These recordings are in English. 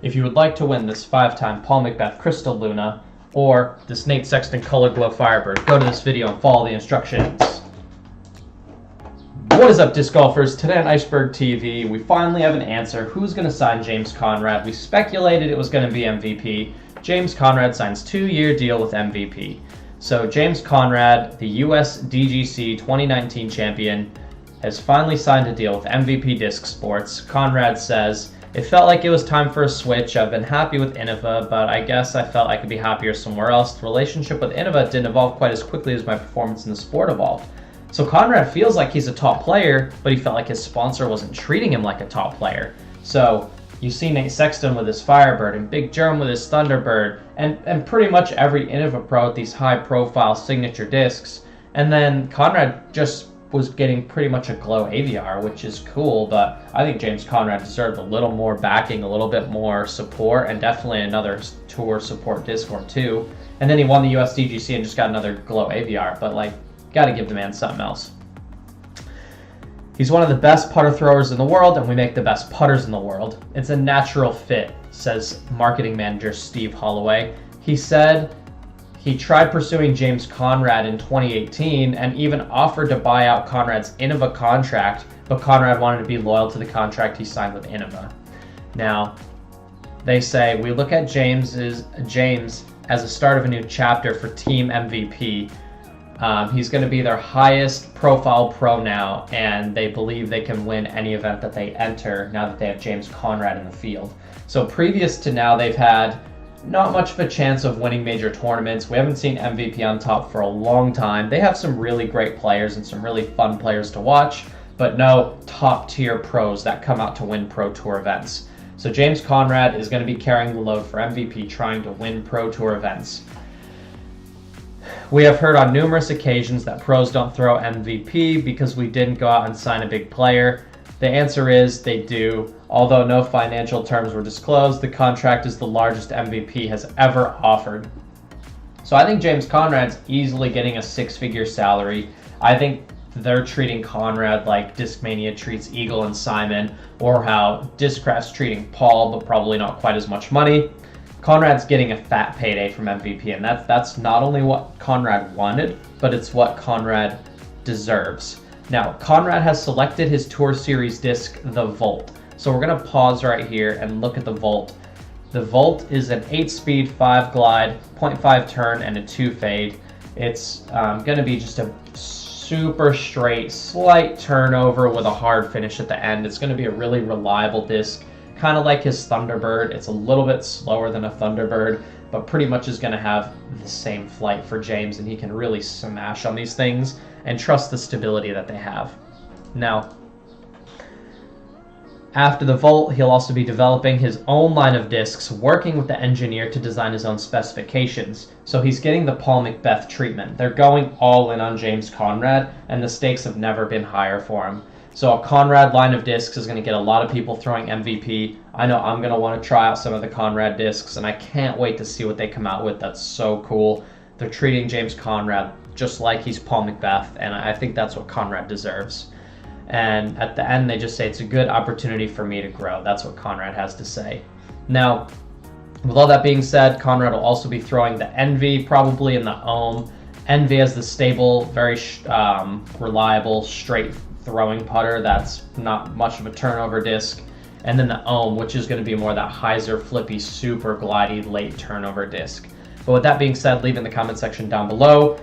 if you would like to win this 5-time Paul McBeth Crystal Luna or this Nate Sexton Color Glow Firebird, go to this video and follow the instructions. What is up, disc golfers? Today on Iceberg TV, we finally have an answer. Who's going to sign James Conrad? We speculated it was going to be MVP. James Conrad signs 2-year deal with MVP. So James Conrad, the US DGC 2019 champion, has finally signed a deal with MVP Disc Sports. Conrad says, "It felt like it was time for a switch. I've been happy with Innova, but I guess I felt I could be happier somewhere else. The relationship with Innova didn't evolve quite as quickly as my performance in the sport evolved." So Conrad feels like he's a top player, but he felt like his sponsor wasn't treating him like a top player. So you see Nate Sexton with his Firebird and Big Jerome with his Thunderbird and pretty much every Innova pro with these high-profile signature discs. And then Conrad just was getting pretty much a glow AVR, which is cool, but I think James Conrad deserved a little more backing, a little bit more support, and definitely another tour support disc or two. And then he won the US DGC and just got another glow AVR, but like, gotta give the man something else. He's one of the best putter throwers in the world, and we make the best putters in the world. It's a natural fit, says marketing manager Steve Holloway. He said he tried pursuing James Conrad in 2018 and even offered to buy out Conrad's Innova contract, but Conrad wanted to be loyal to the contract he signed with Innova. Now, they say, we look at James as a start of a new chapter for Team MVP. He's going to be their highest profile pro now, and they believe they can win any event that they enter now that they have James Conrad in the field. So previous to now, they've had not much of a chance of winning major tournaments. We haven't seen MVP on top for a long time. They have some really great players and some really fun players to watch, but no top tier pros that come out to win pro tour events. So James Conrad is going to be carrying the load for MVP, trying to win pro tour events. We have heard on numerous occasions that pros don't throw MVP because we didn't go out and sign a big player. The answer is they do. Although no financial terms were disclosed, the contract is the largest MVP has ever offered. So I think James Conrad's easily getting a 6-figure salary. I think they're treating Conrad like Discmania treats Eagle and Simon, or how Discraft's treating Paul, but probably not quite as much money. Conrad's getting a fat payday from MVP, and that's not only what Conrad wanted, but it's what Conrad deserves. Now, Conrad has selected his Tour Series disc, the Volt. So we're going to pause right here and look at the Volt. The Volt is an 8-speed, 5-glide, 0.5 turn, and a 2-fade. It's going to be just a super straight, slight turnover with a hard finish at the end. It's going to be a really reliable disc, kind of like his Thunderbird. It's a little bit slower than a Thunderbird, but pretty much is going to have the same flight for James, and he can really smash on these things and trust the stability that they have. Now, after the Volt, he'll also be developing his own line of discs, working with the engineer to design his own specifications. So he's getting the Paul McBeth treatment. They're going all in on James Conrad, and the stakes have never been higher for him. So a Conrad line of discs is going to get a lot of people throwing MVP. I know I'm going to want to try out some of the Conrad discs, and I can't wait to see what they come out with. That's so cool. They're treating James Conrad just like he's Paul McBeth, and I think that's what Conrad deserves. And at the end, they just say it's a good opportunity for me to grow. That's what Conrad has to say. Now, with all that being said, Conrad will also be throwing the Envy, probably in the Ohm. Envy has the stable, very reliable, straight throwing putter that's not much of a turnover disc, and then the Ohm, which is going to be more that hyzer, flippy, super glidey late turnover disc. But with that being said, leave it in the comment section down below.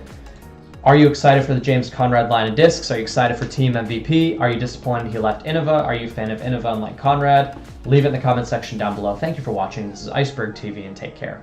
Are you excited for the James Conrad line of discs? Are you excited for Team MVP? Are you disappointed he left Innova? Are you a fan of Innova unlike Conrad? Leave it in the comment section down below. Thank you for watching. This is Iceberg TV, and take care.